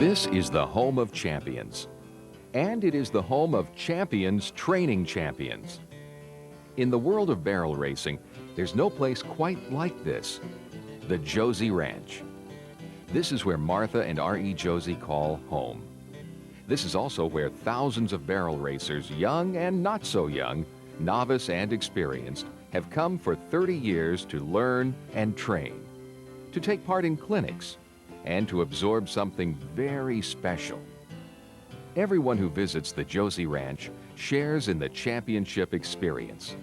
This is the home of champions, and it is the home of champions training champions. In the world of barrel racing, there's no place quite like this, the Josie Ranch. This is where Martha and R.E. Josie call home. This is also where thousands of barrel racers, young and not so young, novice and experienced, have come for 30 years to learn and train, to take part in clinics, and to absorb something very special. Everyone who visits the Josie Ranch shares in the championship experience,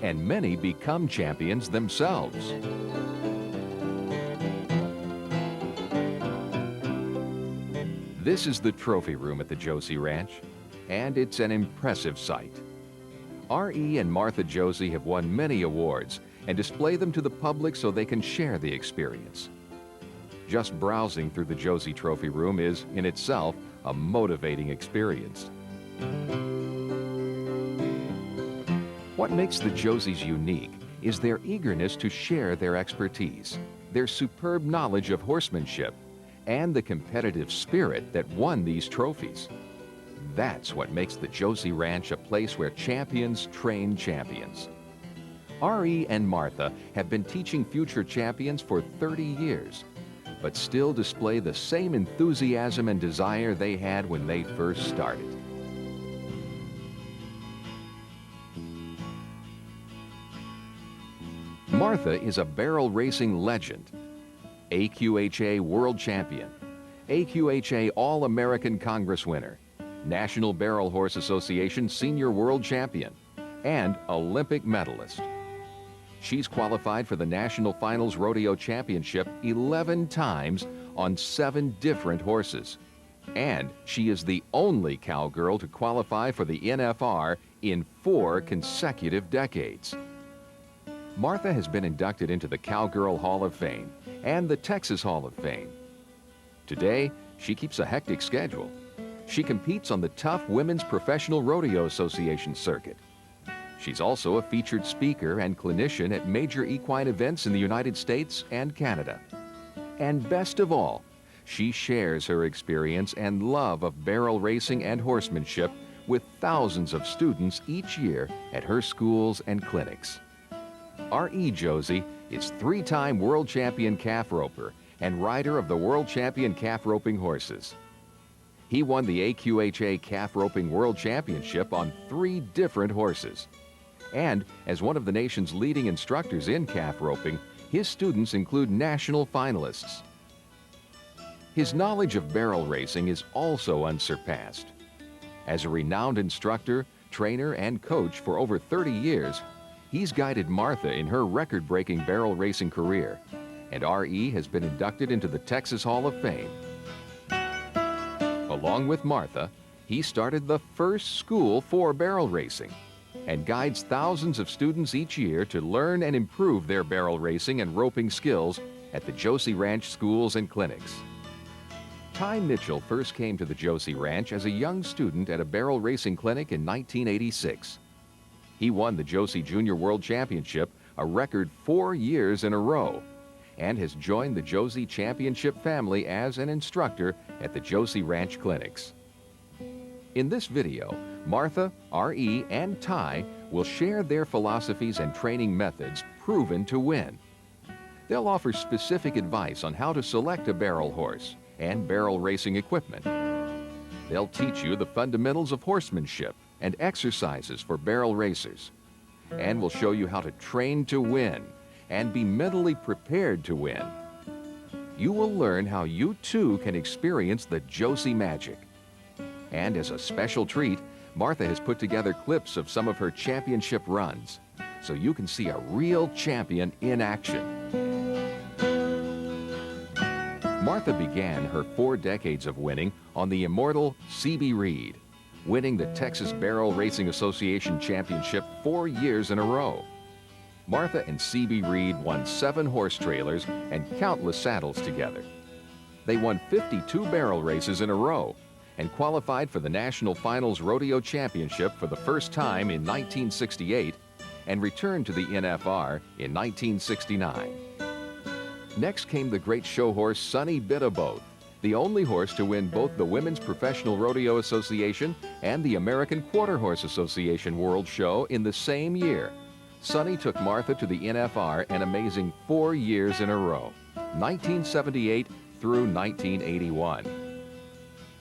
and many become champions themselves. This is the trophy room at the Josie Ranch, and it's an impressive sight. R.E. and Martha Josie have won many awards and display them to the public so they can share the experience. Just browsing through the Josie Trophy Room is, in itself, a motivating experience. What makes the Josies unique is their eagerness to share their expertise, their superb knowledge of horsemanship, and the competitive spirit that won these trophies. That's what makes the Josie Ranch a place where champions train champions. R.E. and Martha have been teaching future champions for 30 years, but still display the same enthusiasm and desire they had when they first started. Martha is a barrel racing legend, AQHA World Champion, AQHA All-American Congress winner, National Barrel Horse Association Senior World Champion, and Olympic medalist. She's qualified for the National Finals Rodeo Championship 11 times on 7 different horses. And she is the only cowgirl to qualify for the NFR in 4 consecutive decades. Martha has been inducted into the Cowgirl Hall of Fame and the Texas Hall of Fame. Today, she keeps a hectic schedule. She competes on the tough Women's Professional Rodeo Association circuit. She's also a featured speaker and clinician at major equine events in the United States and Canada. And best of all, she shares her experience and love of barrel racing and horsemanship with thousands of students each year at her schools and clinics. R.E. Josie is 3-time world champion calf roper and rider of the world champion calf roping horses. He won the AQHA Calf Roping World Championship on 3 different horses. And as one of the nation's leading instructors in calf roping, his students include national finalists. His knowledge of barrel racing is also unsurpassed. As a renowned instructor, trainer, and coach for over 30 years, he's guided Martha in her record-breaking barrel racing career, and R.E. has been inducted into the Texas Hall of Fame. Along with Martha, he started the first school for barrel racing and guides thousands of students each year to learn and improve their barrel racing and roping skills at the Josie Ranch schools and clinics. Ty Mitchell first came to the Josie Ranch as a young student at a barrel racing clinic in 1986. He won the Josie Junior World Championship a record 4 years in a row and has joined the Josie Championship family as an instructor at the Josie Ranch clinics. In this video, Martha, R.E., and Ty will share their philosophies and training methods proven to win. They'll offer specific advice on how to select a barrel horse and barrel racing equipment. They'll teach you the fundamentals of horsemanship and exercises for barrel racers, and will show you how to train to win and be mentally prepared to win. You will learn how you too can experience the Josie magic. And as a special treat, Martha has put together clips of some of her championship runs, so you can see a real champion in action. Martha began her 4 decades of winning on the immortal C.B. Reed, winning the Texas Barrel Racing Association Championship 4 years in a row. Martha and C.B. Reed won 7 horse trailers and countless saddles together. They won 52 barrel races in a row and qualified for the National Finals Rodeo Championship for the first time in 1968 and returned to the NFR in 1969. Next came the great show horse Sonny Bit-A-Both, the only horse to win both the Women's Professional Rodeo Association and the American Quarter Horse Association World Show in the same year. Sonny took Martha to the NFR an amazing 4 years in a row, 1978 through 1981.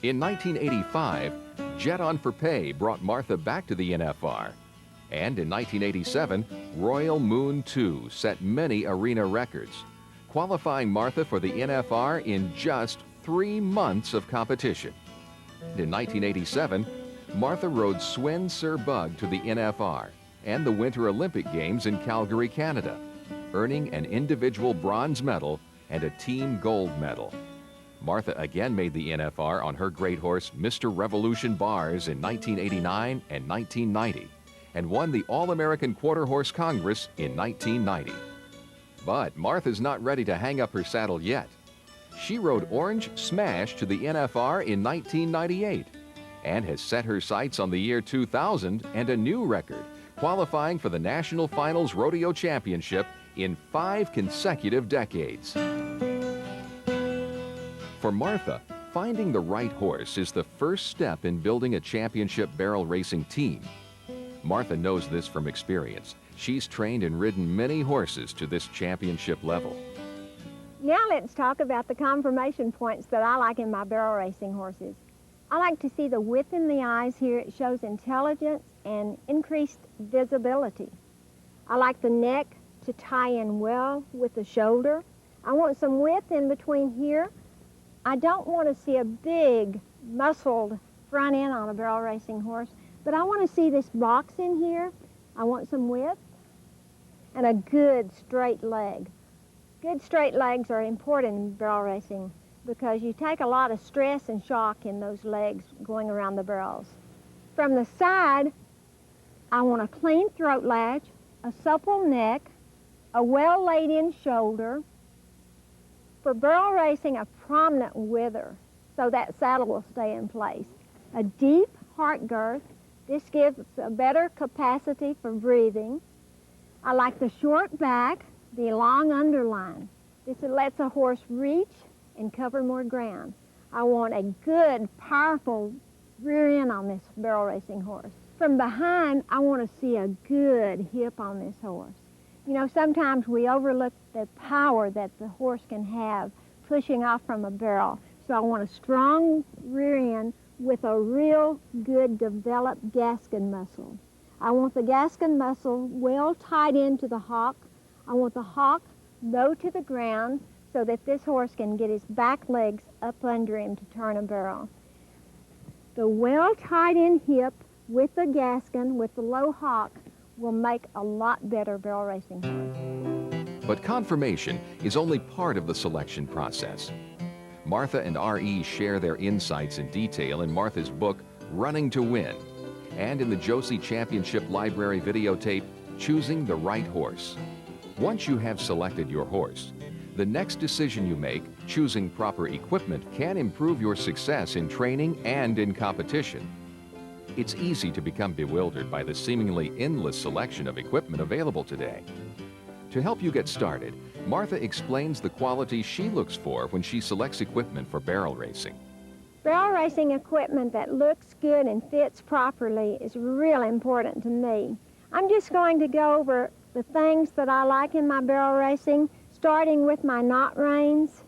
In 1985, Jet On for Pay brought Martha back to the NFR. And in 1987, Royal Moon 2 set many arena records, qualifying Martha for the NFR in just 3 months of competition. In 1987, Martha rode Swen Sir Bug to the NFR and the Winter Olympic Games in Calgary, Canada, earning an individual bronze medal and a team gold medal. Martha again made the NFR on her great horse, Mr. Revolution Bars, in 1989 and 1990, and won the All-American Quarter Horse Congress in 1990. But Martha's not ready to hang up her saddle yet. She rode Orange Smash to the NFR in 1998 and has set her sights on the year 2000 and a new record, qualifying for the National Finals Rodeo Championship in 5 consecutive decades. For Martha, finding the right horse is the first step in building a championship barrel racing team. Martha knows this from experience. She's trained and ridden many horses to this championship level. Now let's talk about the confirmation points that I like in my barrel racing horses. I like to see the width in the eyes here. It shows intelligence and increased visibility. I like the neck to tie in well with the shoulder. I want some width in between here. I don't want to see a big, muscled front end on a barrel racing horse, but I want to see this box in here. I want some width and a good straight leg. Good straight legs are important in barrel racing because you take a lot of stress and shock in those legs going around the barrels. From the side, I want a clean throat latch, a supple neck, a well laid in shoulder. For barrel racing, a prominent wither so that saddle will stay in place. A deep heart girth. This gives a better capacity for breathing. I like the short back, the long underline. This lets a horse reach and cover more ground. I want a good, powerful rear end on this barrel racing horse. From behind, I want to see a good hip on this horse. You know, sometimes we overlook the power that the horse can have pushing off from a barrel. So I want a strong rear end with a real good developed gaskin muscle. I want the gaskin muscle well tied into the hock. I want the hock low to the ground so that this horse can get his back legs up under him to turn a barrel. The well tied in hip with the gaskin, with the low hock, will make a lot better barrel racing horse. But confirmation is only part of the selection process. Martha and R.E. share their insights in detail in Martha's book, Running to Win, and in the Josie Championship Library videotape, Choosing the Right Horse. Once you have selected your horse, the next decision you make, choosing proper equipment, can improve your success in training and in competition. It's easy to become bewildered by the seemingly endless selection of equipment available today. To help you get started, Martha explains the qualities she looks for when she selects equipment for barrel racing. Barrel racing equipment that looks good and fits properly is really important to me. I'm just going to go over the things that I like in my barrel racing, starting with my knot reins.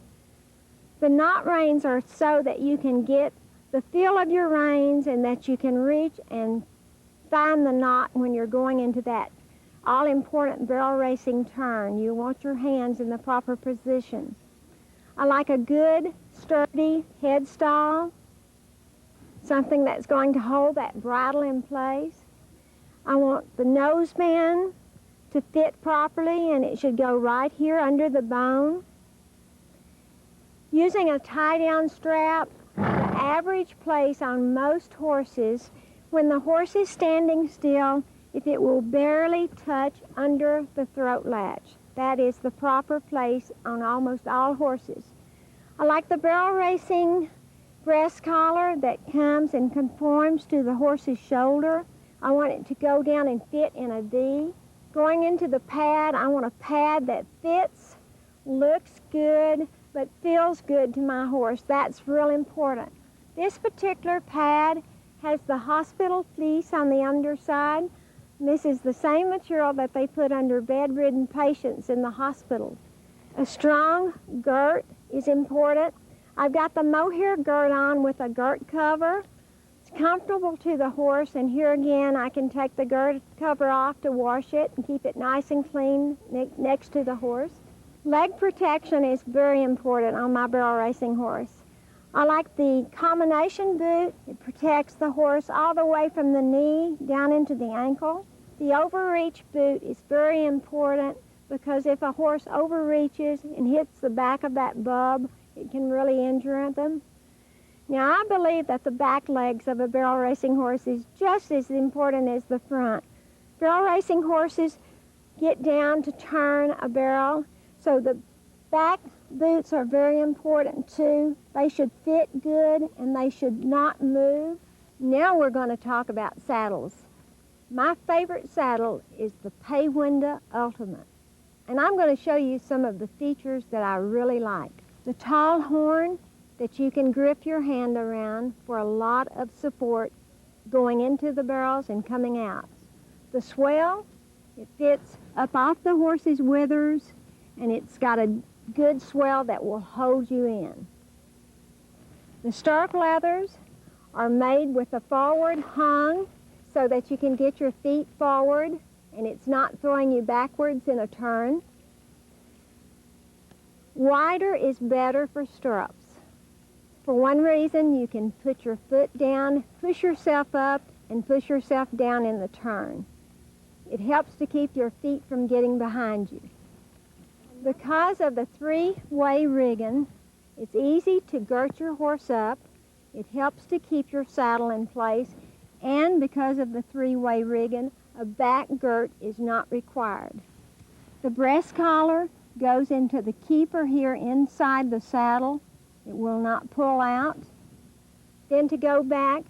The knot reins are so that you can get the feel of your reins and that you can reach and find the knot when you're going into that all-important barrel racing turn. You want your hands in the proper position. I like a good, sturdy head stall, something that's going to hold that bridle in place. I want the noseband to fit properly, and it should go right here under the bone. Using a tie-down strap, the average place on most horses, when the horse is standing still, if it will barely touch under the throat latch. That is the proper place on almost all horses. I like the barrel racing breast collar that comes and conforms to the horse's shoulder. I want it to go down and fit in a V. Going into the pad, I want a pad that fits, looks good, but feels good to my horse. That's real important. This particular pad has the hospital fleece on the underside. This is the same material that they put under bedridden patients in the hospital. A strong girt is important. I've got the mohair girt on with a girt cover. It's comfortable to the horse, and here again I can take the girt cover off to wash it and keep it nice and clean next to the horse. Leg protection is very important on my barrel racing horse. I like the combination boot. It protects the horse all the way from the knee down into the ankle. The overreach boot is very important because if a horse overreaches and hits the back of that bub, it can really injure them. Now, I believe that the back legs of a barrel racing horse is just as important as the front. Barrel racing horses get down to turn a barrel, so the back boots are very important too. They should fit good and they should not move. Now we're going to talk about saddles. My favorite saddle is the Paywinda Ultimate. And I'm going to show you some of the features that I really like. The tall horn that you can grip your hand around for a lot of support going into the barrels and coming out. The swell, it fits up off the horse's withers, and it's got a good swell that will hold you in. The stark leathers are made with a forward hung so that you can get your feet forward and it's not throwing you backwards in a turn. Wider is better for stirrups. For one reason, you can put your foot down, push yourself up, and push yourself down in the turn. It helps to keep your feet from getting behind you. Because of the three-way rigging, it's easy to girt your horse up. It helps to keep your saddle in place, and because of the three-way rigging, a back girt is not required. The breast collar goes into the keeper here inside the saddle. It will not pull out. Then to go back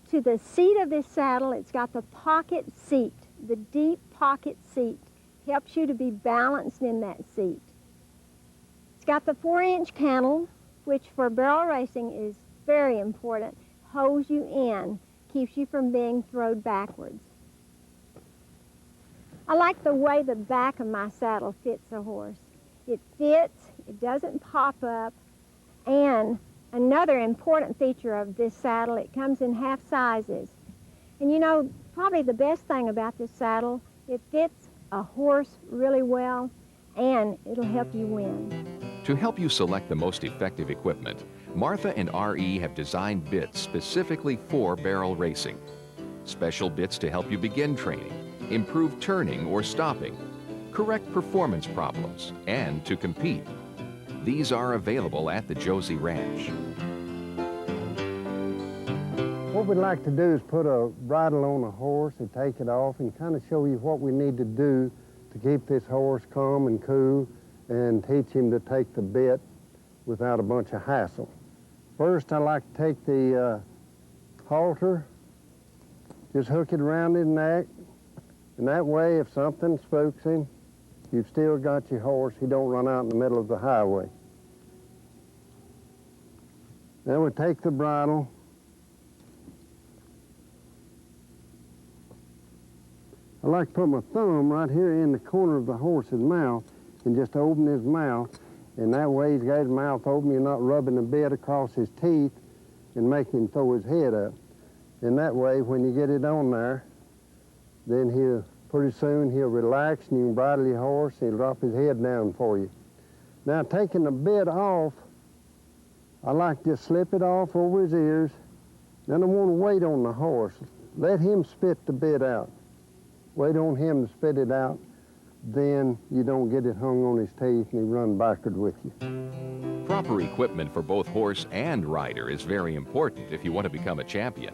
to the seat of this saddle, it's got the pocket seat, the deep pocket seat. Helps you to be balanced in that seat. It's got the 4-inch cantle, which for barrel racing is very important. Holds you in, keeps you from being thrown backwards. I like the way the back of my saddle fits a horse. It fits, it doesn't pop up, and another important feature of this saddle, it comes in half sizes. And you know, probably the best thing about this saddle, it fits a horse really well, and it'll help you win. To help you select the most effective equipment, Martha and RE have designed bits specifically for barrel racing. Special bits to help you begin training, improve turning or stopping, correct performance problems, and to compete. These are available at the Josie Ranch. What we'd like to do is put a bridle on a horse and take it off and kind of show you what we need to do to keep this horse calm and cool and teach him to take the bit without a bunch of hassle. First, I like to take the halter, just hook it around his neck, and that way if something spooks him, you've still got your horse. He don't run out in the middle of the highway. Then we take the bridle, I like to put my thumb right here in the corner of the horse's mouth and just open his mouth, and that way he's got his mouth open. You're not rubbing the bit across his teeth and making him throw his head up. And that way, when you get it on there, then pretty soon he'll relax and you can bridle your horse and he'll drop his head down for you. Now, taking the bit off, I like to just slip it off over his ears. Then I want to wait on the horse. Let him spit the bit out. Wait on him to spit it out, then you don't get it hung on his teeth and he run backward with you. Proper equipment for both horse and rider is very important if you want to become a champion.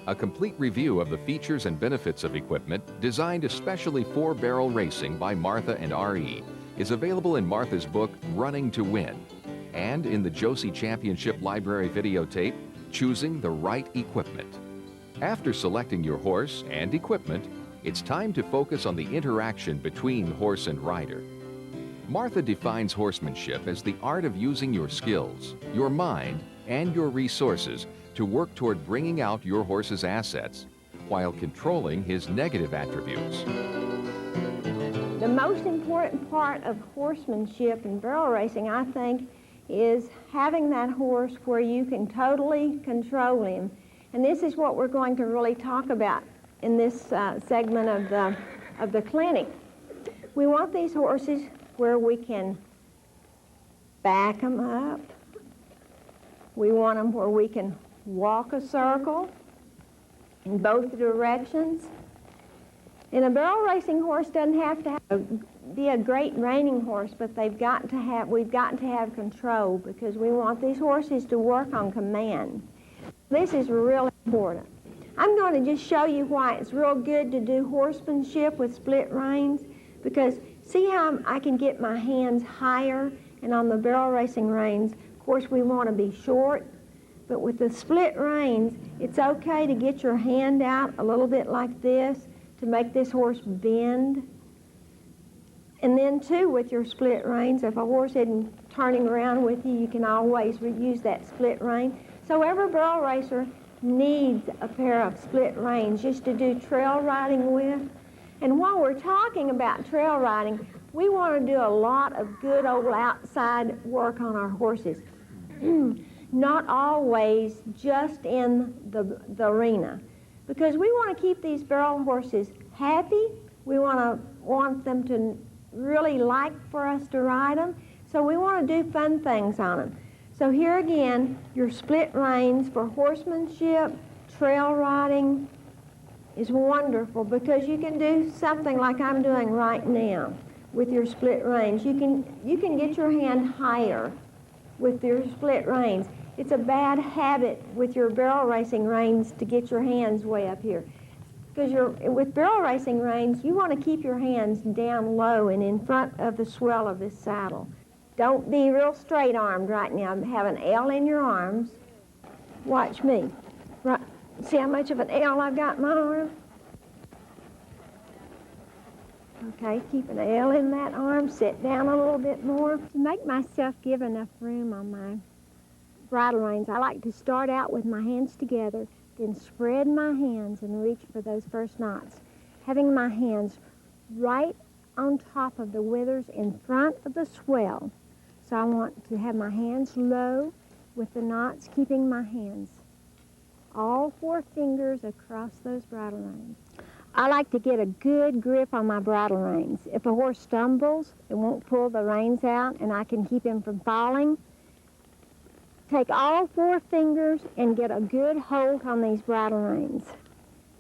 A complete review of the features and benefits of equipment designed especially for barrel racing by Martha and RE is available in Martha's book, Running to Win, and in the Josie Championship Library videotape, Choosing the Right Equipment. After selecting your horse and equipment, it's time to focus on the interaction between horse and rider. Martha defines horsemanship as the art of using your skills, your mind, and your resources to work toward bringing out your horse's assets while controlling his negative attributes. The most important part of horsemanship and barrel racing, I think, is having that horse where you can totally control him. And this is what we're going to really talk about in this segment of the clinic. We want these horses where we can back them up. We want them where we can walk a circle in both directions. And a barrel racing horse doesn't have to be a great reining horse, but we've got to have control, because we want these horses to work on command. This is really important. I'm going to just show you why it's real good to do horsemanship with split reins, because see how I can get my hands higher, and on the barrel racing reins, of course, we want to be short, but with the split reins, it's okay to get your hand out a little bit like this to make this horse bend. And then too, with your split reins, if a horse isn't turning around with you, you can always use that split rein. So every barrel racer needs a pair of split reins just to do trail riding with. And while we're talking about trail riding, we want to do a lot of good old outside work on our horses. Not always just in the arena, because we want to keep these barrel horses happy. We want them to really like for us to ride them. So we want to do fun things on them. So here again, your split reins for horsemanship, trail riding is wonderful, because you can do something like I'm doing right now with your split reins. You can get your hand higher with your split reins. It's a bad habit with your barrel racing reins to get your hands way up here. Because with barrel racing reins, you want to keep your hands down low and in front of the swell of this saddle. Don't be real straight-armed right now. Have an L in your arms. Watch me. Right. See how much of an L I've got in my arm? Okay, keep an L in that arm. Sit down a little bit more. To make myself give enough room on my bridle reins, I like to start out with my hands together, then spread my hands and reach for those first knots, having my hands right on top of the withers in front of the swell. So I want to have my hands low with the knots, keeping my hands, all 4 fingers across those bridle reins. I like to get a good grip on my bridle reins. If a horse stumbles, it won't pull the reins out, and I can keep him from falling. Take all 4 fingers and get a good hold on these bridle reins.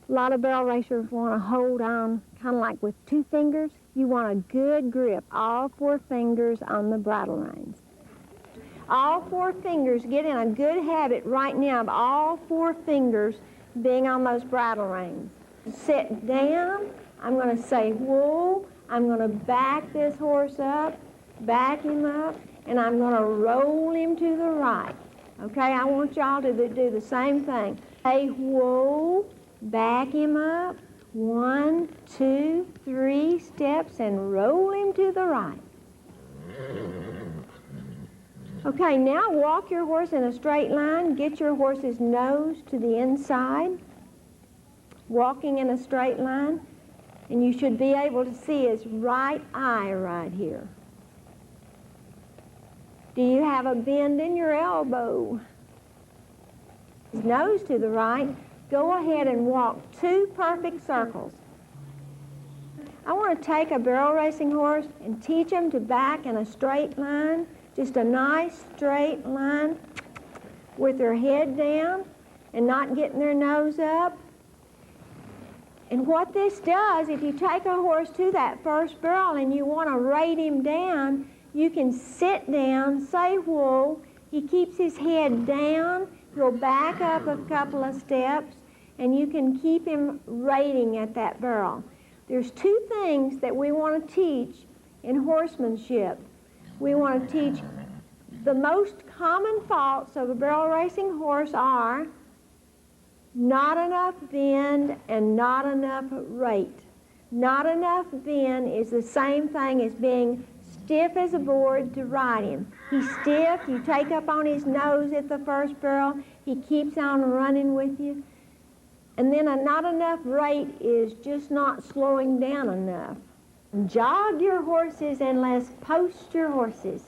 A lot of barrel racers want to hold on kind of like with 2 fingers. You want a good grip, all 4 fingers on the bridle reins. All 4 fingers, get in a good habit right now of all 4 fingers being on those bridle reins. Sit down, I'm going to say whoa, I'm going to back this horse up, back him up, and I'm going to roll him to the right. Okay, I want y'all to do the same thing. Say whoa, back him up, 1, 2, 3 steps, and roll him to the right. Okay, now walk your horse in a straight line. Get your horse's nose to the inside, walking in a straight line, and you should be able to see his right eye right here. Do you have a bend in your elbow? His nose to the right. Go ahead and walk 2 perfect circles. I want to take a barrel racing horse and teach him to back in a straight line, just a nice straight line with their head down and not getting their nose up. And what this does, if you take a horse to that first barrel and you want to rate him down, you can sit down, say whoa, he keeps his head down, he'll back up a couple of steps, and you can keep him rating at that barrel. There's 2 things that we want to teach in horsemanship. We want to teach the most common faults of a barrel racing horse are not enough bend and not enough rate. Not enough bend is the same thing as being stiff as a board to ride him. He's stiff, you take up on his nose at the first barrel, he keeps on running with you. And then a not enough rate is just not slowing down enough. Jog your horses and let's post your horses.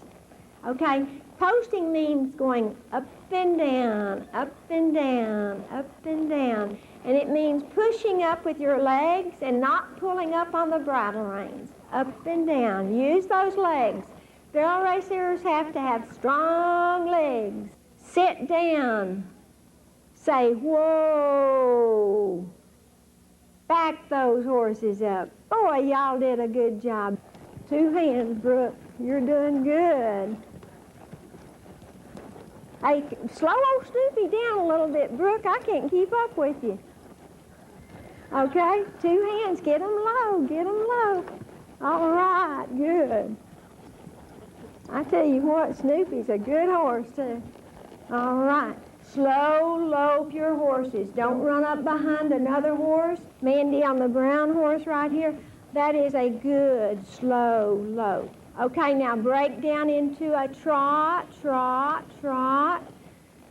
Okay, posting means going up and down, up and down, up and down. And it means pushing up with your legs and not pulling up on the bridle reins. Up and down. Use those legs. Barrel racers have to have strong legs. Sit down. Say, whoa. Back those horses up. Boy, y'all did a good job. 2 hands, Brooke. You're doing good. Hey, slow old Snoopy down a little bit, Brooke. I can't keep up with you. Okay, 2 hands. Get them low. Get them low. All right, good. I tell you what, Snoopy's a good horse, too. All right. Slow, lope your horses. Don't run up behind another horse. Mandy on the brown horse right here, that is a good slow lope. Okay, now break down into a trot, trot, trot.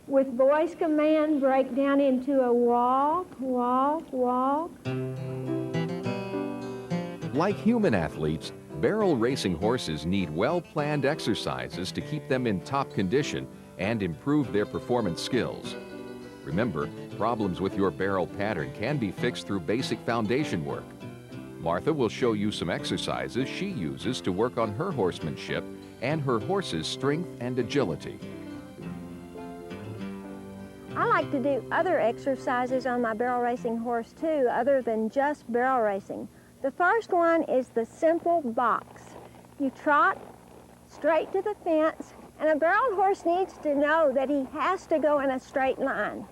With voice command, break down into a walk, walk, walk. Like human athletes, barrel racing horses need well-planned exercises to keep them in top condition and improve their performance skills. Remember, problems with your barrel pattern can be fixed through basic foundation work. Martha will show you some exercises she uses to work on her horsemanship and her horse's strength and agility. I like to do other exercises on my barrel racing horse too, other than just barrel racing. The first one is the simple box. You trot straight to the fence, and a barrel horse needs to know that he has to go in a straight line.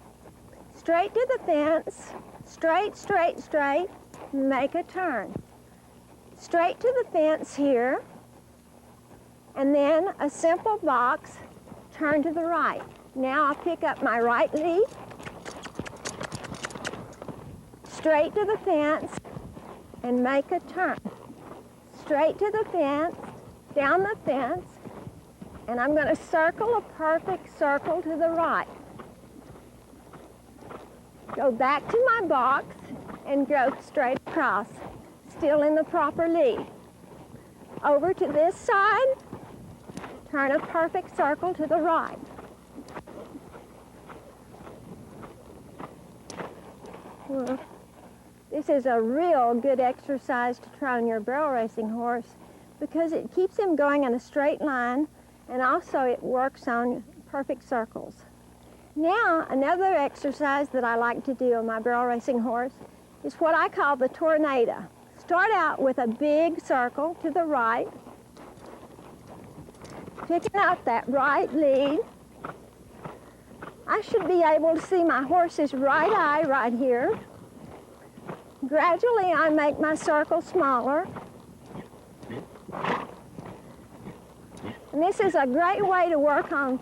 Straight to the fence, straight, straight, straight, make a turn. Straight to the fence here, and then a simple box, turn to the right. Now I'll pick up my right lead, straight to the fence, and make a turn. Straight to the fence, down the fence, and I'm going to circle a perfect circle to the right. Go back to my box and go straight across, still in the proper lead. Over to this side, turn a perfect circle to the right. Well, this is a real good exercise to try on your barrel racing horse because it keeps him going in a straight line, and also it works on perfect circles. Now, another exercise that I like to do on my barrel racing horse is what I call the tornado. Start out with a big circle to the right, picking up that right lead. I should be able to see my horse's right eye right here. Gradually, I make my circle smaller. And this is a great way to work on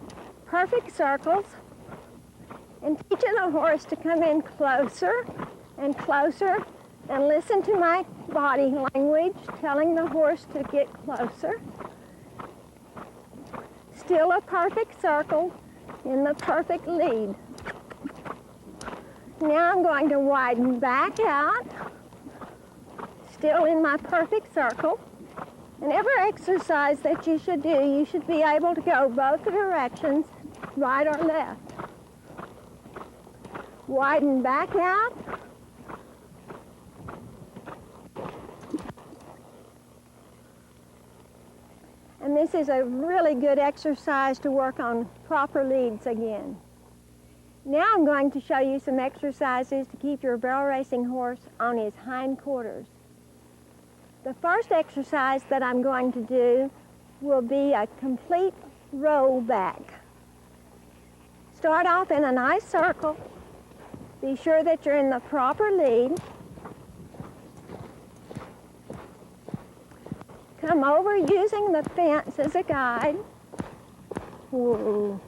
perfect circles and teaching a horse to come in closer and closer and listen to my body language, telling the horse to get closer. Still a perfect circle in the perfect lead. Now I'm going to widen back out, still in my perfect circle. And every exercise that you should do, you should be able to go both directions, right or left. Widen back out. And this is a really good exercise to work on proper leads again. Now I'm going to show you some exercises to keep your barrel racing horse on his hindquarters. The first exercise that I'm going to do will be a complete roll back. Start off in a nice circle. Be sure that you're in the proper lead. Come over using the fence as a guide. Whoa.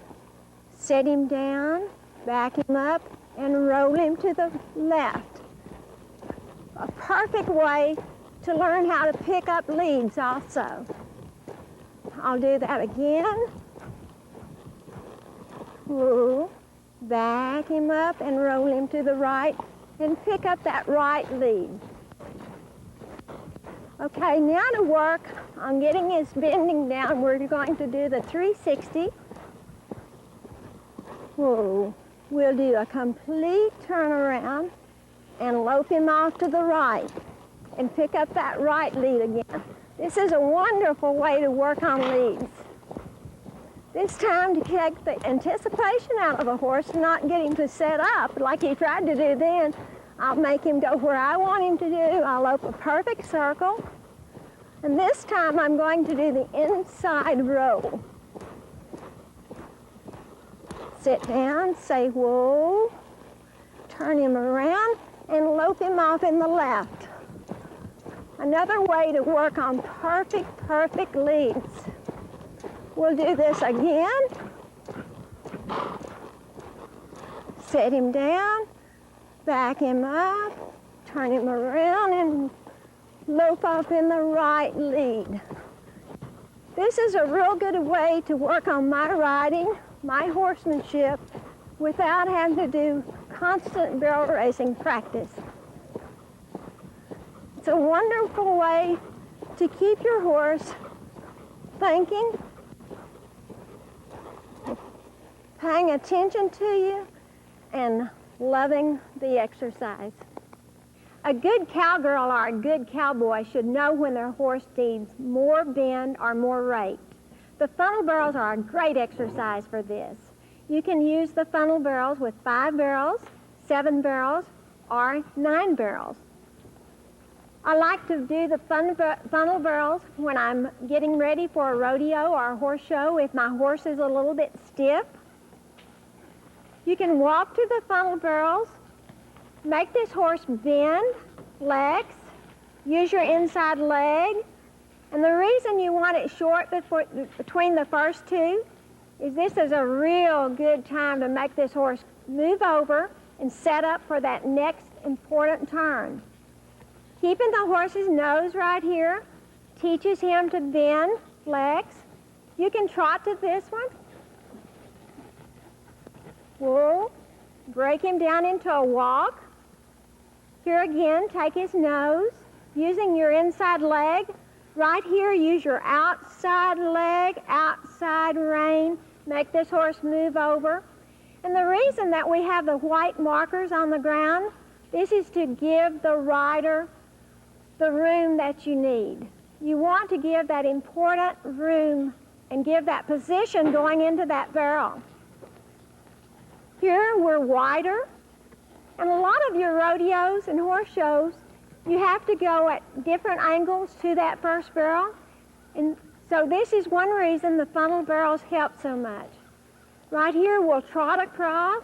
Set him down, back him up, and roll him to the left. A perfect way to learn how to pick up leads also. I'll do that again. Whoa. Back him up and roll him to the right and pick up that right lead. Okay, now to work on getting his bending down, we're going to do the 360. Whoa. We'll do a complete turnaround and lope him off to the right and pick up that right lead again. This is a wonderful way to work on leads. This time to take the anticipation out of a horse and not get him to set up like he tried to do then. I'll make him go where I want him to do. I'll lope a perfect circle. And this time I'm going to do the inside roll. Sit down, say whoa, turn him around and lope him off in the left. Another way to work on perfect leads. We'll do this again. Set him down, back him up, turn him around and lope off in the right lead. This is a real good way to work on my riding, my horsemanship, without having to do constant barrel racing practice. It's a wonderful way to keep your horse thinking, paying attention to you, and loving the exercise. A good cowgirl or a good cowboy should know when their horse needs more bend or more rate. The funnel barrels are a great exercise for this. You can use the funnel barrels with 5 barrels, 7 barrels, or 9 barrels. I like to do the funnel barrels when I'm getting ready for a rodeo or a horse show if my horse is a little bit stiff. You can walk to the funnel barrels, make this horse bend, flex, use your inside leg. And the reason you want it short between the first two is this is a real good time to make this horse move over and set up for that next important turn. Keeping the horse's nose right here teaches him to bend, flex. You can trot to this one. Whoa. Break him down into a walk. Here again, take his nose, using your inside leg. Right here, use your outside leg, outside rein. Make this horse move over. And the reason that we have the white markers on the ground, this is to give the rider the room that you need. You want to give that important room and give that position going into that barrel. Here we're wider, and a lot of your rodeos and horse shows, you have to go at different angles to that first barrel, and so this is one reason the funnel barrels help so much. Right here we'll trot across.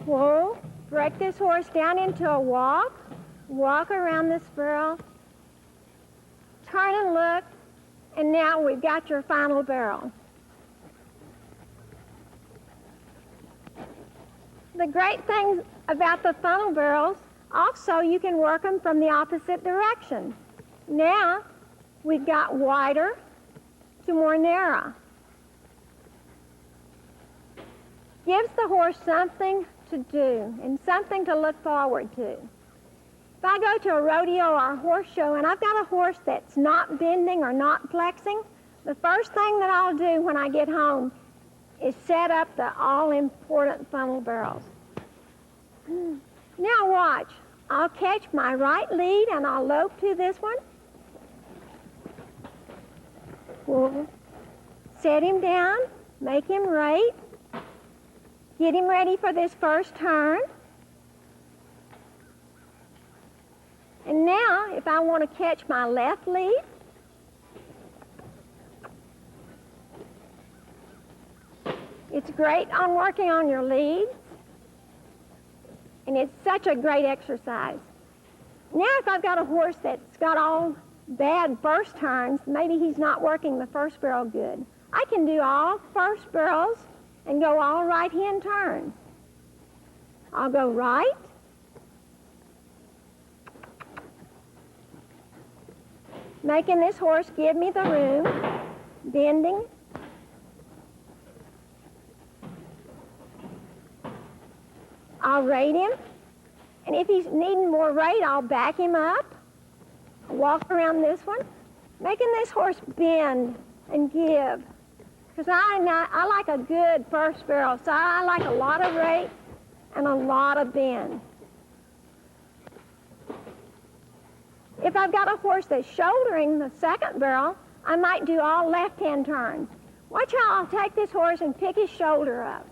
Whoa, break this horse down into a walk. Walk around this barrel, turn and look, and now we've got your final barrel. The great thing about the funnel barrels, also you can work them from the opposite direction. Now we've got wider to more narrow. Gives the horse something to do and something to look forward to. If I go to a rodeo or a horse show and I've got a horse that's not bending or not flexing, the first thing that I'll do when I get home is set up the all-important funnel barrels. Now watch. I'll catch my right lead and I'll lope to this one. We'll set him down, make him rate, get him ready for this first turn. And now, if I want to catch my left lead, it's great on working on your leads, and it's such a great exercise. Now, if I've got a horse that's got all bad first turns, maybe he's not working the first barrel good, I can do all first barrels and go all right-hand turns. I'll go right, making this horse give me the room, bending. I'll rate him, and if he's needing more rate, I'll back him up, walk around this one, making this horse bend and give. Because I like a good first barrel, so I like a lot of rate and a lot of bend. If I've got a horse that's shouldering the second barrel, I might do all left-hand turns. Watch how I'll take this horse and pick his shoulder up.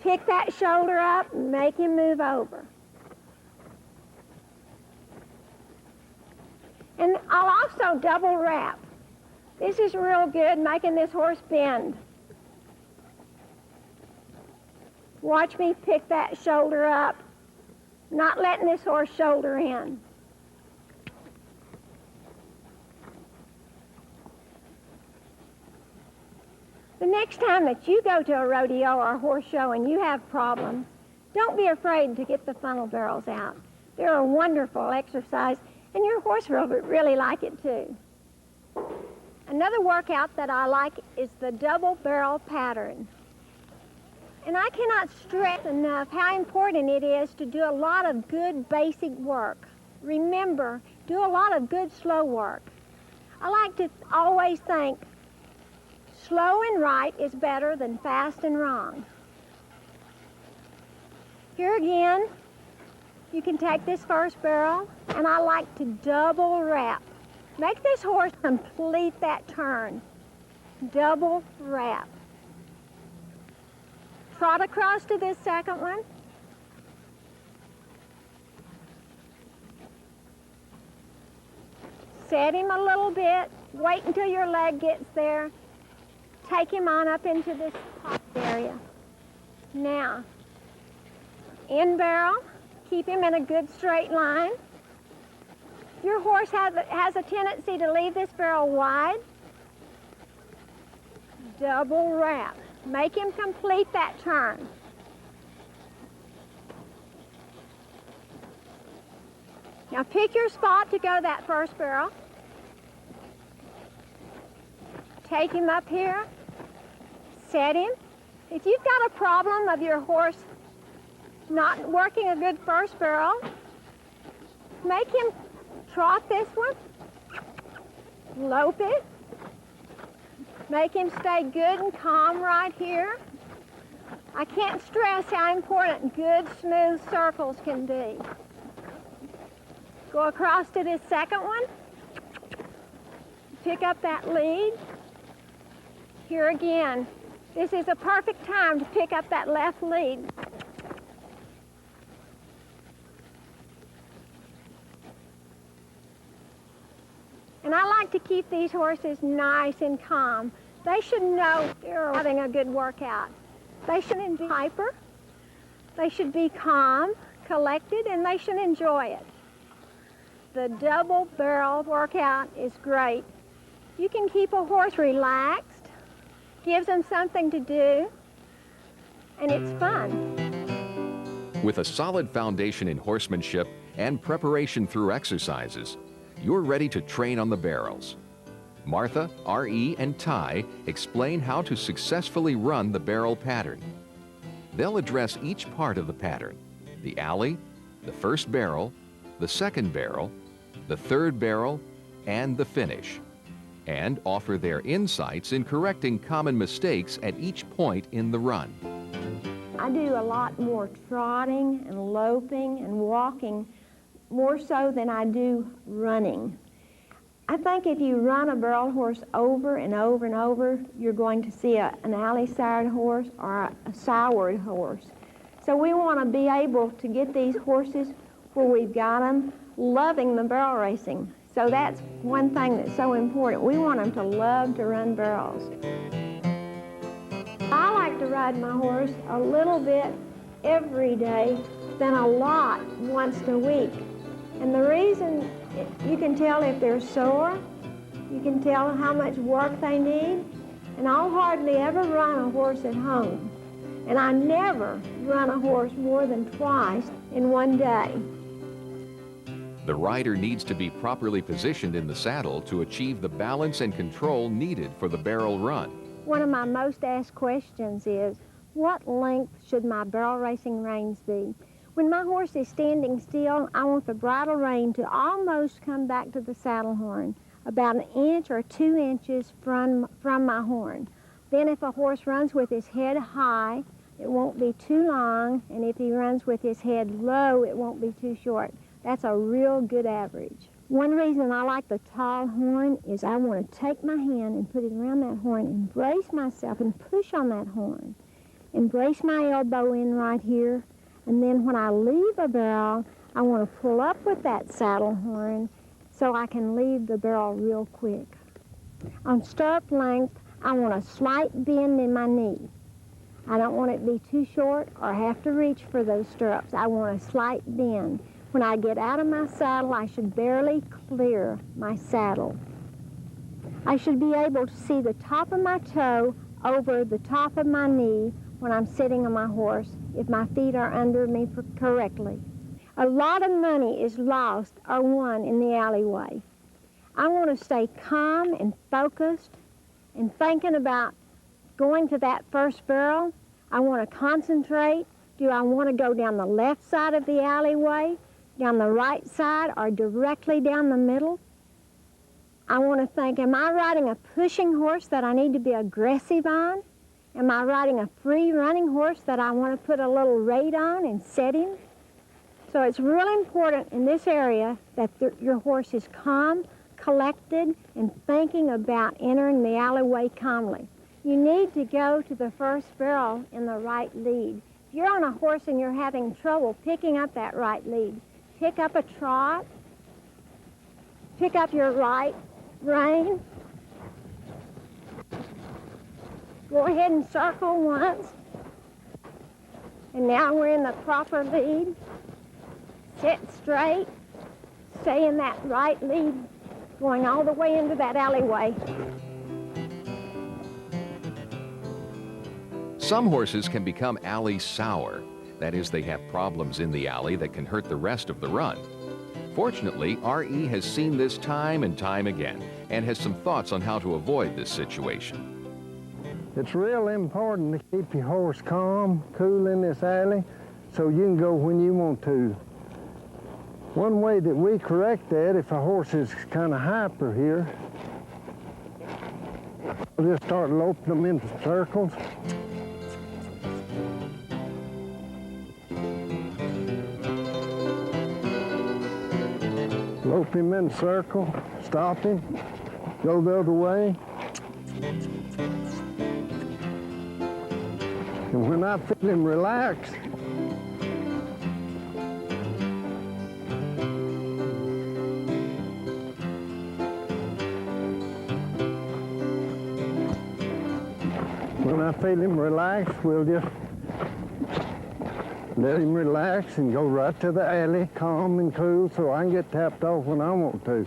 Pick that shoulder up and make him move over. And I'll also double wrap. This is real good, making this horse bend. Watch me pick that shoulder up, not letting this horse shoulder in. The next time that you go to a rodeo or a horse show and you have problems, don't be afraid to get the funnel barrels out. They're a wonderful exercise, and your horse will really like it too. Another workout that I like is the double barrel pattern. And I cannot stress enough how important it is to do a lot of good basic work. Remember, do a lot of good slow work. I like to always think slow and right is better than fast and wrong. Here again, you can take this first barrel, and I like to double wrap. Make this horse complete that turn. Double wrap. Trot across to this second one. Set him a little bit. Wait until your leg gets there. Take him on up into this top area. Now, in barrel, keep him in a good straight line. Your horse has a tendency to leave this barrel wide. Double wrap. Make him complete that turn. Now pick your spot to go that first barrel. Take him up here. Set him. If you've got a problem of your horse not working a good first barrel, make him trot this one, lope it, make him stay good and calm right here. I can't stress how important good, smooth circles can be. Go across to this second one, pick up that lead. Here again, this is a perfect time to pick up that left lead. And I like to keep these horses nice and calm. They should know they're having a good workout. They shouldn't be hyper. They should be calm, collected, and they should enjoy it. The double barrel workout is great. You can keep a horse relaxed, gives them something to do, and it's fun. With a solid foundation in horsemanship and preparation through exercises, you're ready to train on the barrels. Martha, R.E., and Ty explain how to successfully run the barrel pattern. They'll address each part of the pattern: the alley, the first barrel, the second barrel, the third barrel, and the finish, and offer their insights in correcting common mistakes at each point in the run. I do a lot more trotting and loping and walking, more so than I do running. I think if you run a barrel horse over and over and over, you're going to see an alley-sired horse or a soured horse. So we want to be able to get these horses where we've got them loving the barrel racing. So that's one thing that's so important. We want them to love to run barrels. I like to ride my horse a little bit every day, then a lot once a week. And the reason, you can tell if they're sore, you can tell how much work they need, and I'll hardly ever run a horse at home. And I never run a horse more than twice in one day. The rider needs to be properly positioned in the saddle to achieve the balance and control needed for the barrel run. One of my most asked questions is, what length should my barrel racing reins be? When my horse is standing still, I want the bridle rein to almost come back to the saddle horn, about 1 inch or 2 inches from my horn. Then if a horse runs with his head high, it won't be too long, and if he runs with his head low, it won't be too short. That's a real good average. One reason I like the tall horn is I want to take my hand and put it around that horn and brace myself and push on that horn and brace my elbow in right here. And then when I leave a barrel, I want to pull up with that saddle horn so I can leave the barrel real quick. On stirrup length, I want a slight bend in my knee. I don't want it to be too short or have to reach for those stirrups. I want a slight bend. When I get out of my saddle, I should barely clear my saddle. I should be able to see the top of my toe over the top of my knee when I'm sitting on my horse, if my feet are under me correctly. A lot of money is lost or won in the alleyway. I want to stay calm and focused and thinking about going to that first barrel. I want to concentrate. Do I want to go down the left side of the alleyway, down the right side, or directly down the middle? I want to think, am I riding a pushing horse that I need to be aggressive on? Am I riding a free running horse that I want to put a little rate on and set him? So it's really important in this area that your horse is calm, collected, and thinking about entering the alleyway calmly. You need to go to the first barrel in the right lead. If you're on a horse and you're having trouble picking up that right lead, pick up a trot, pick up your right rein, go ahead and circle once, and now we're in the proper lead. Sit straight, stay in that right lead, going all the way into that alleyway. Some horses can become alley sour. That is, they have problems in the alley that can hurt the rest of the run. Fortunately, R.E. has seen this time and time again and has some thoughts on how to avoid this situation. It's real important to keep your horse calm, cool in this alley, so you can go when you want to. One way that we correct that, if a horse is kind of hyper here, we'll just start loping them into circles. Lope him in a circle, stop him, go the other way. And when I feel him relax, we'll just let him relax and go right to the alley, calm and cool, so I can get tapped off when I want to.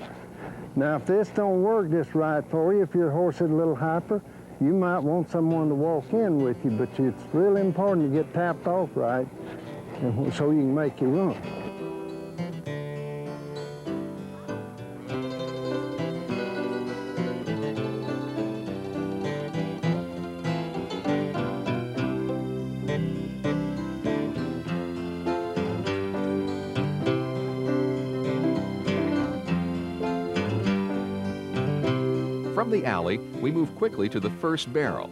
Now, if this don't work just right for you, if your horse is a little hyper, you might want someone to walk in with you, but it's really important to get tapped off right, and so you can make your run. From the alley, we move quickly to the first barrel.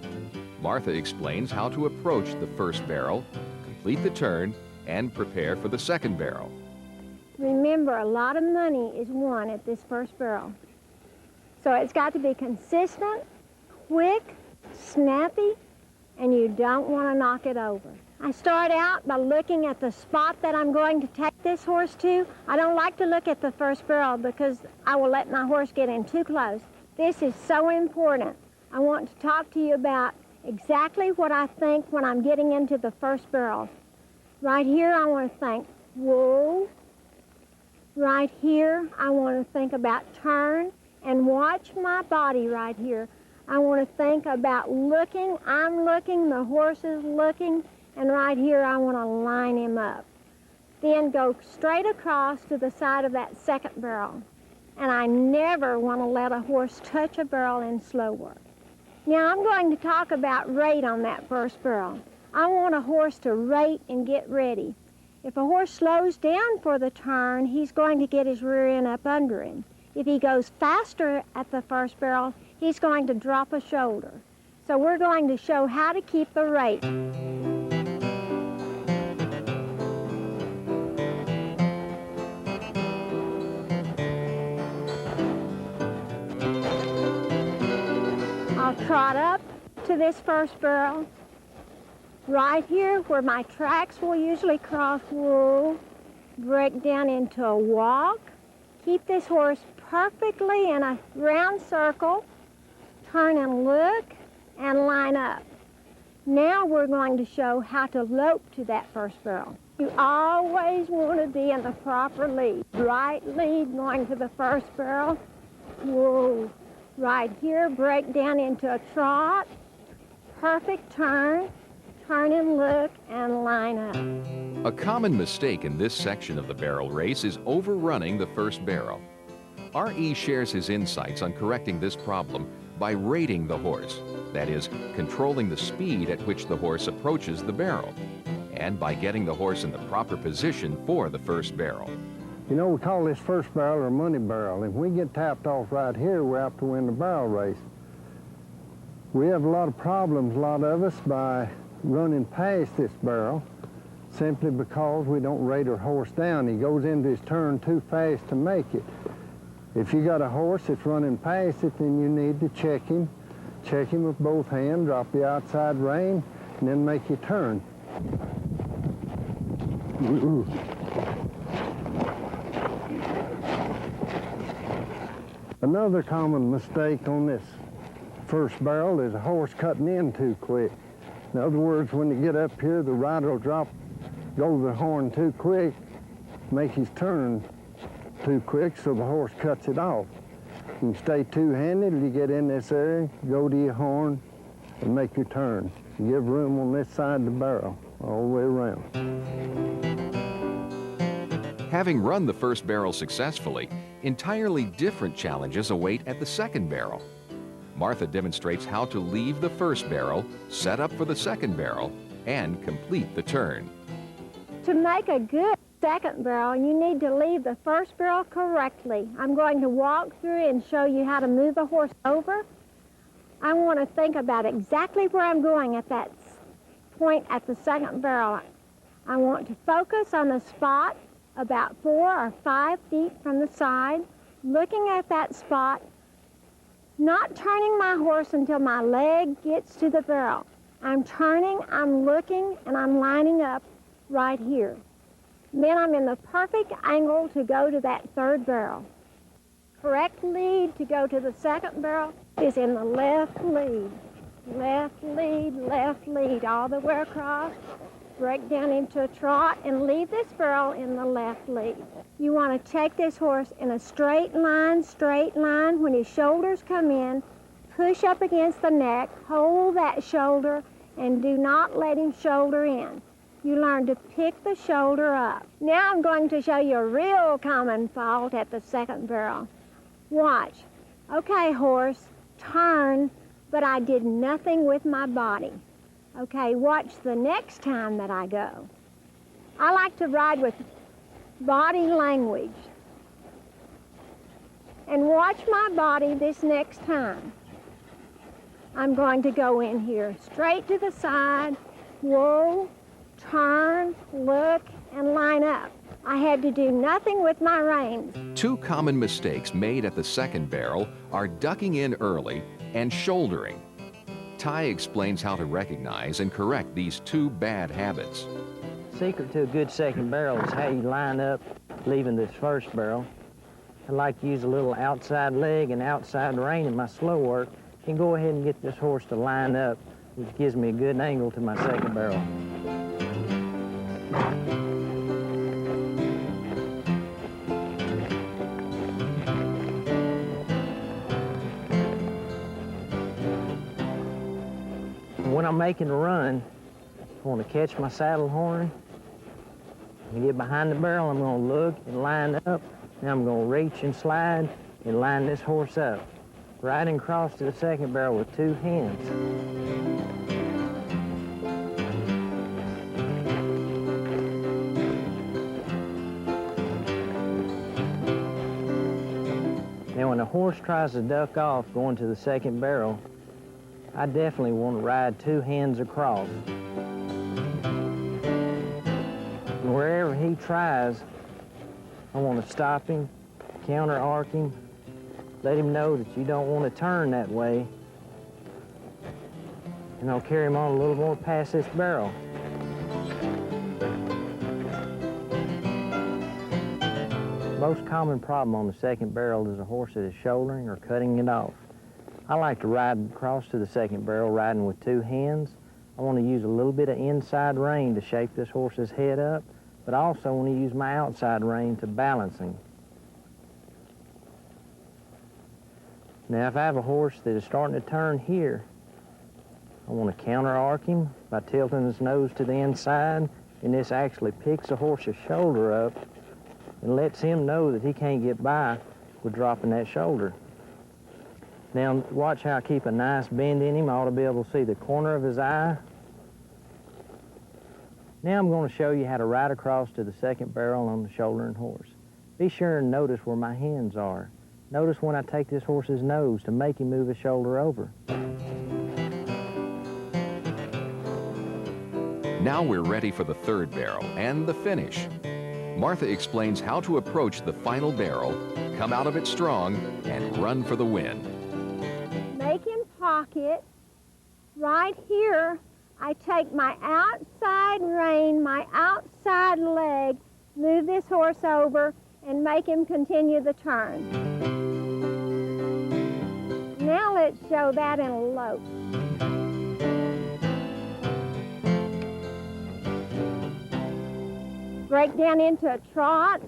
Martha explains how to approach the first barrel, complete the turn, and prepare for the second barrel. Remember, a lot of money is won at this first barrel. So it's got to be consistent, quick, snappy, and you don't want to knock it over. I start out by looking at the spot that I'm going to take this horse to. I don't like to look at the first barrel because I will let my horse get in too close. This is so important. I want to talk to you about exactly what I think when I'm getting into the first barrel. Right here, I want to think, whoa. Right here, I want to think about turn and watch my body right here. I want to think about looking. I'm looking, the horse is looking, and right here, I want to line him up. Then go straight across to the side of that second barrel. And I never want to let a horse touch a barrel in slow work. Now I'm going to talk about rate on that first barrel. I want a horse to rate and get ready. If a horse slows down for the turn, he's going to get his rear end up under him. If he goes faster at the first barrel, he's going to drop a shoulder. So we're going to show how to keep the rate. I'll trot up to this first barrel. Right here where my tracks will usually cross, we'll break down into a walk. Keep this horse perfectly in a round circle. Turn and look and line up. Now we're going to show how to lope to that first barrel. You always want to be in the proper lead. Right lead going to the first barrel. Whoa. Right here, break down into a trot. Perfect turn. Turn and look and line up. A common mistake in this section of the barrel race is overrunning the first barrel. R.E. shares his insights on correcting this problem by rating the horse, that is, controlling the speed at which the horse approaches the barrel, and by getting the horse in the proper position for the first barrel. You know, we call this first barrel or money barrel. If we get tapped off right here, we're out to win the barrel race. We have a lot of problems, a lot of us, by running past this barrel simply because we don't rate our horse down. He goes into his turn too fast to make it. If you got a horse that's running past it, then you need to check him with both hands, drop the outside rein, and then make your turn. Another common mistake on this first barrel is a horse cutting in too quick. In other words, when you get up here, the rider will go to the horn too quick, make his turn too quick, so the horse cuts it off. You can stay two-handed. You get in this area, go to your horn, and make your turn. You give room on this side of the barrel, all the way around. Having run the first barrel successfully, entirely different challenges await at the second barrel. Martha demonstrates how to leave the first barrel, set up for the second barrel, and complete the turn. To make a good second barrel, you need to leave the first barrel correctly. I'm going to walk through and show you how to move a horse over. I want to think about exactly where I'm going at that point at the second barrel. I want to focus on the spot about 4 or 5 feet from the side, looking at that spot, not turning my horse until my leg gets to the barrel. I'm turning, I'm looking, and I'm lining up right here. Then I'm in the perfect angle to go to that third barrel. Correct lead to go to the second barrel is in the left lead. Left lead, all the way across. Break down into a trot and leave this barrel in the left lead. You want to take this horse in a straight line. When his shoulders come in, push up against the neck, hold that shoulder, and do not let him shoulder in. You learn to pick the shoulder up. Now I'm going to show you a real common fault at the second barrel. Watch. Okay, horse, turn, but I did nothing with my body. Okay, watch the next time that I go. I like to ride with body language. And watch my body this next time. I'm going to go in here, straight to the side, whoa, turn, look, and line up. I had to do nothing with my reins. 2 common mistakes made at the second barrel are ducking in early and shouldering. Ty explains how to recognize and correct these 2 bad habits. Secret to a good second barrel is how you line up leaving this first barrel. I like to use a little outside leg and outside rein in my slow work and go ahead and get this horse to line up, which gives me a good angle to my second barrel. When I'm making a run, I want to catch my saddle horn When I get behind the barrel, I'm going to look and line up. Now I'm going to reach and slide and line this horse up. Riding across to the second barrel with two hands. Now when a horse tries to duck off going to the second barrel, I definitely want to ride two hands across. And wherever he tries, I want to stop him, counter-arc him, let him know that you don't want to turn that way, and I'll carry him on a little more past this barrel. Most common problem on the second barrel is a horse that is shouldering or cutting it off. I like to ride across to the second barrel riding with two hands. I want to use a little bit of inside rein to shape this horse's head up, but I also want to use my outside rein to balance him. Now, if I have a horse that is starting to turn here, I want to counter-arc him by tilting his nose to the inside, and this actually picks the horse's shoulder up and lets him know that he can't get by with dropping that shoulder. Now, watch how I keep a nice bend in him. I ought to be able to see the corner of his eye. Now I'm going to show you how to ride across to the second barrel on the shouldering horse. Be sure and notice where my hands are. Notice when I take this horse's nose to make him move his shoulder over. Now we're ready for the third barrel and the finish. Martha explains how to approach the final barrel, come out of it strong, and run for the win. Make him pocket. Right here, I take my outside rein, my outside leg, move this horse over, and make him continue the turn. Now let's show that in a lope. Break down into a trot.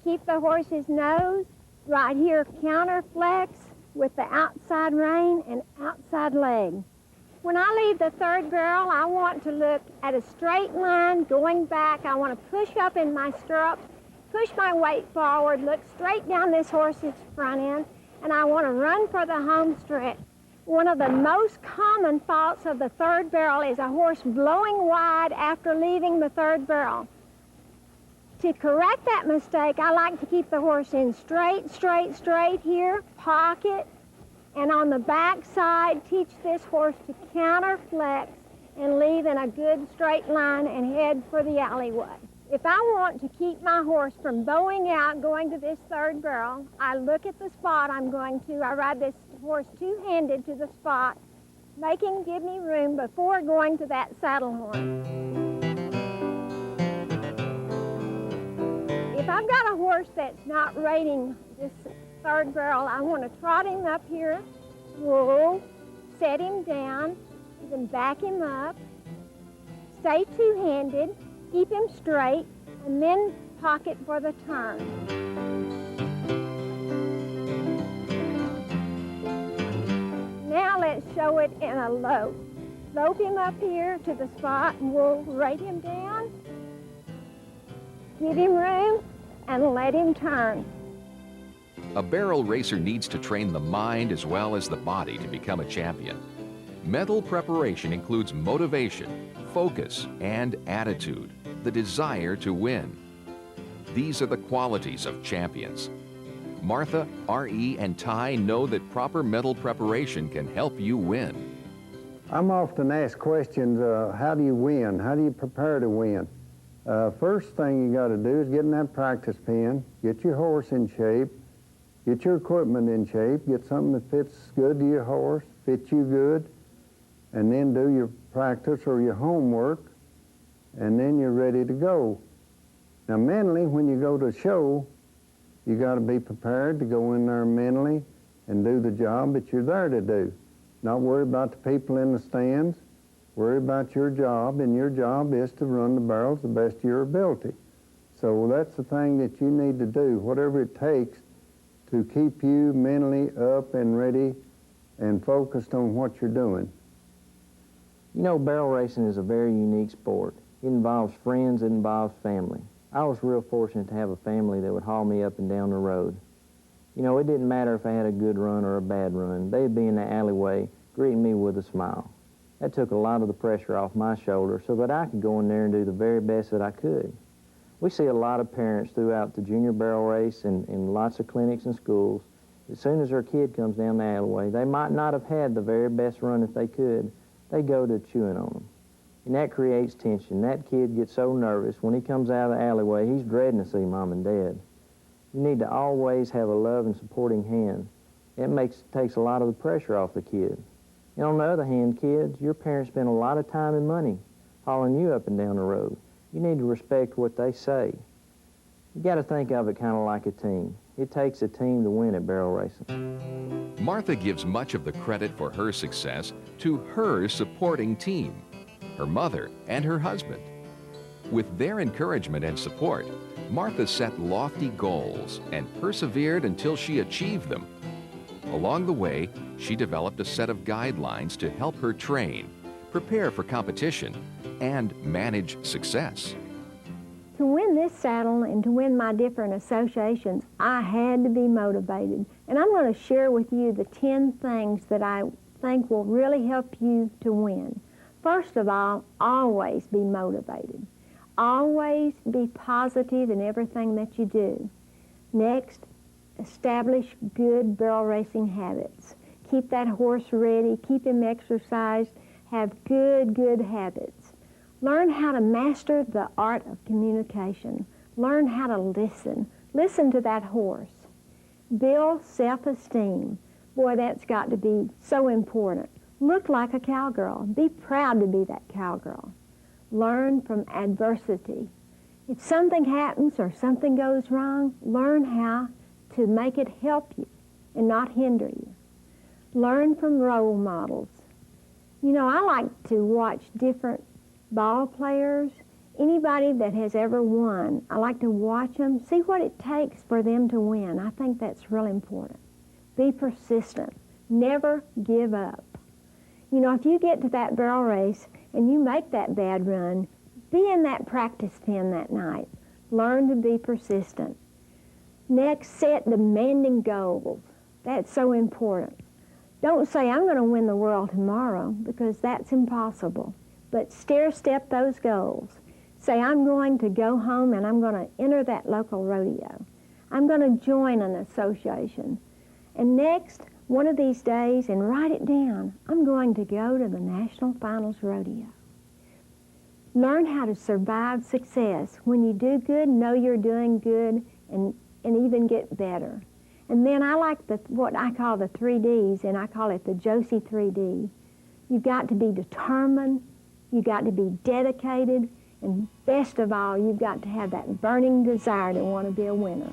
Keep the horse's nose. Right here, counter flex with the outside rein and outside leg. When I leave the third barrel, I want to look at a straight line going back. I want to push up in my stirrups, push my weight forward, look straight down this horse's front end, and I want to run for the home stretch. One of the most common faults of the third barrel is a horse blowing wide after leaving the third barrel. To correct that mistake, I like to keep the horse in straight here, pocket, and on the back side, teach this horse to counter flex and leave in a good straight line and head for the alleyway. If I want to keep my horse from bowing out going to this third barrel, I look at the spot I'm going to. I ride this horse two-handed to the spot, make him give me room before going to that saddle horn. If I've got a horse that's not rating this third barrel, I want to trot him up here, roll, set him down, then back him up, stay two-handed, keep him straight, and then pocket for the turn. Now let's show it in a lope. Lope him up here to the spot, and we'll rate him down, give him room, and let him turn. A barrel racer needs to train the mind as well as the body to become a champion. Mental preparation includes motivation, focus, and attitude, the desire to win. These are the qualities of champions. Martha, R.E., and Ty know that proper mental preparation can help you win. I'm often asked questions, how do you win? How do you prepare to win? First thing you got to do is get in that practice pen, get your horse in shape, get your equipment in shape, get something that fits good to your horse, fits you good, and then do your practice or your homework, and then you're ready to go. Now mentally, when you go to a show, you got to be prepared to go in there mentally and do the job that you're there to do. Not worry about the people in the stands, worry about your job, and your job is to run the barrels the best of your ability. So that's the thing that you need to do, whatever it takes to keep you mentally up and ready and focused on what you're doing. You know, barrel racing is a very unique sport. It involves friends, it involves family. I was real fortunate to have a family that would haul me up and down the road. You know, it didn't matter if I had a good run or a bad run. They'd be in the alleyway greeting me with a smile. That took a lot of the pressure off my shoulders so that I could go in there and do the very best that I could. We see a lot of parents throughout the junior barrel race and in lots of clinics and schools. As soon as their kid comes down the alleyway, they might not have had the very best run if they could. They go to chewing on them. And that creates tension. That kid gets so nervous. When he comes out of the alleyway, he's dreading to see mom and dad. You need to always have a love and supporting hand. It takes a lot of the pressure off the kid. And on the other hand, kids, your parents spend a lot of time and money hauling you up and down the road. You need to respect what they say. You got to think of it kind of like a team. It takes a team to win at barrel racing. Martha gives much of the credit for her success to her supporting team, her mother and her husband. With their encouragement and support, Martha set lofty goals and persevered until she achieved them. Along the way, she developed a set of guidelines to help her train, prepare for competition, and manage success. To win this saddle and to win my different associations, I had to be motivated. And I'm going to share with you the 10 things that I think will really help you to win. First of all, always be motivated. Always be positive in everything that you do. Next, establish good barrel racing habits. Keep that horse ready, keep him exercised, have good habits. Learn how to master the art of communication. Learn how to listen. Listen to that horse. Build self-esteem. Boy, that's got to be so important. Look like a cowgirl. Be proud to be that cowgirl. Learn from adversity. If something happens or something goes wrong, learn how to make it help you and not hinder you. Learn from role models. You know, I like to watch different ball players, anybody that has ever won. I like to watch them, see what it takes for them to win. I think that's real important. Be persistent. Never give up. You know, if you get to that barrel race and you make that bad run, be in that practice pen that night. Learn to be persistent. Next, set demanding goals. That's so important. Don't say, I'm going to win the world tomorrow, because that's impossible. But stair-step those goals. Say, I'm going to go home and I'm going to enter that local rodeo. I'm going to join an association. And next, one of these days, and write it down, I'm going to go to the National Finals Rodeo. Learn how to survive success. When you do good, know you're doing good, and even get better. And then I like what I call the 3Ds, and I call it the Josie 3D. You've got to be determined, you've got to be dedicated, and best of all, you've got to have that burning desire to want to be a winner.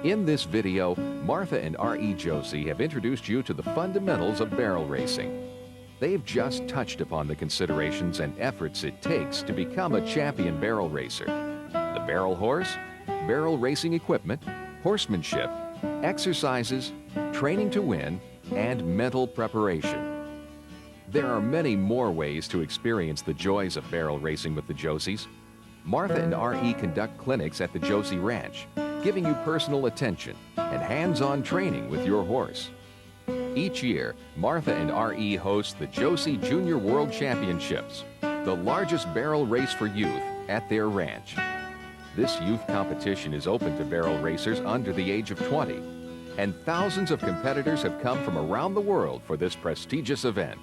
In this video, Martha and R.E. Josie have introduced you to the fundamentals of barrel racing. They've just touched upon the considerations and efforts it takes to become a champion barrel racer. The barrel horse, barrel racing equipment, horsemanship, exercises, training to win, and mental preparation. There are many more ways to experience the joys of barrel racing with the Josies. Martha and R.E. conduct clinics at the Josie Ranch, giving you personal attention and hands-on training with your horse. Each year, Martha and R.E. host the Josie Junior World Championships, the largest barrel race for youth at their ranch. This youth competition is open to barrel racers under the age of 20, and thousands of competitors have come from around the world for this prestigious event.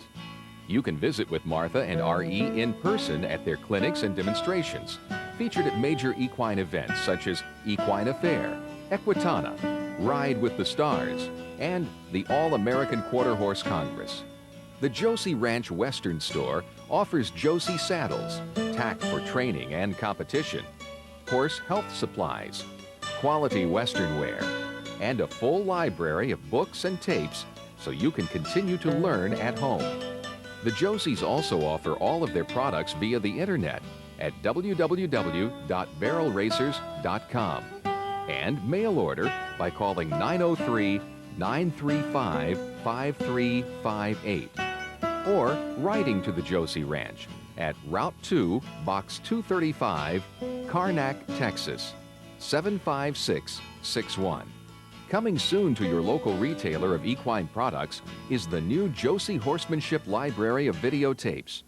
You can visit with Martha and R.E. in person at their clinics and demonstrations, featured at major equine events such as Equine Affair, Equitana, Ride with the Stars, and the All-American Quarter Horse Congress. The Josie Ranch Western Store offers Josie saddles, tacked for training and competition, horse health supplies, quality Western wear, and a full library of books and tapes so you can continue to learn at home. The Josies also offer all of their products via the internet at www.barrelracers.com and mail order by calling 903-935-5358. or writing to the Josie Ranch at Route 2, Box 235, Karnak, Texas, 75661. Coming soon to your local retailer of equine products is the new Josie Horsemanship Library of videotapes.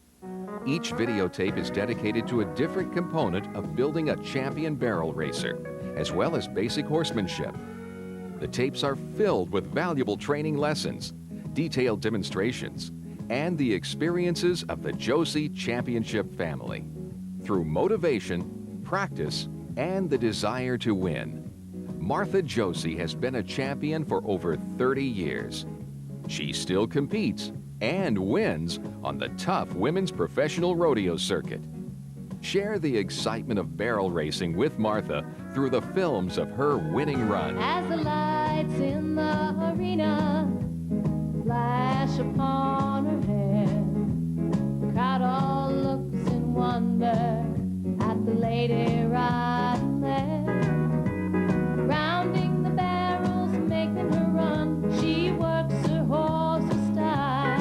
Each videotape is dedicated to a different component of building a champion barrel racer, as well as basic horsemanship. The tapes are filled with valuable training lessons, detailed demonstrations, and the experiences of the Josie Championship family. Through motivation, practice, and the desire to win, Martha Josie has been a champion for over 30 years. She still competes and wins on the tough women's professional rodeo circuit. Share the excitement of barrel racing with Martha through the films of her winning run. As the lights in the arena flash upon her head, the crowd all looks in wonder at the lady riding there. Rounding the barrels, making her run, she works her horse with style.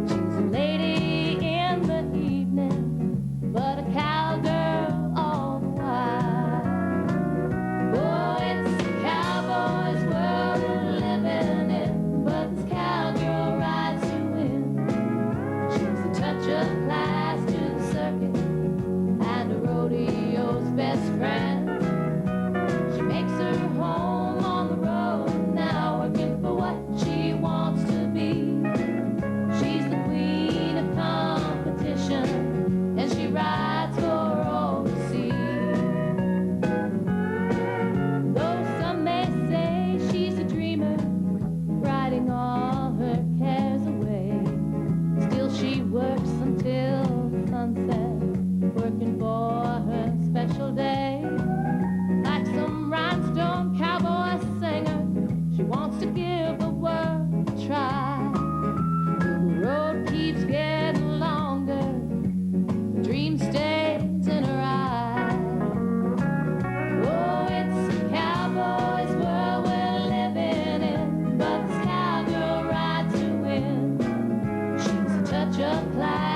She's a lady in the evening, but a cowgirl all the while. Oh, it's the cowboy's world we're living in, but this cowgirl rides to win. She's a touch of class to the circuit and a rodeo's best friend. She makes her home on the road now, working for what she wants to be. She's the queen of competition, and she rides for all to see. Though some may say she's a dreamer, riding all her cares away, still she works until sunset, working for her special day. Like some rhinestone cowboy singer, she wants to give the world a try. The road keeps getting longer, the dream stays in her eye. Oh, it's a cowboy's world we're living in, but this cowgirl rides to win. She's a touch of class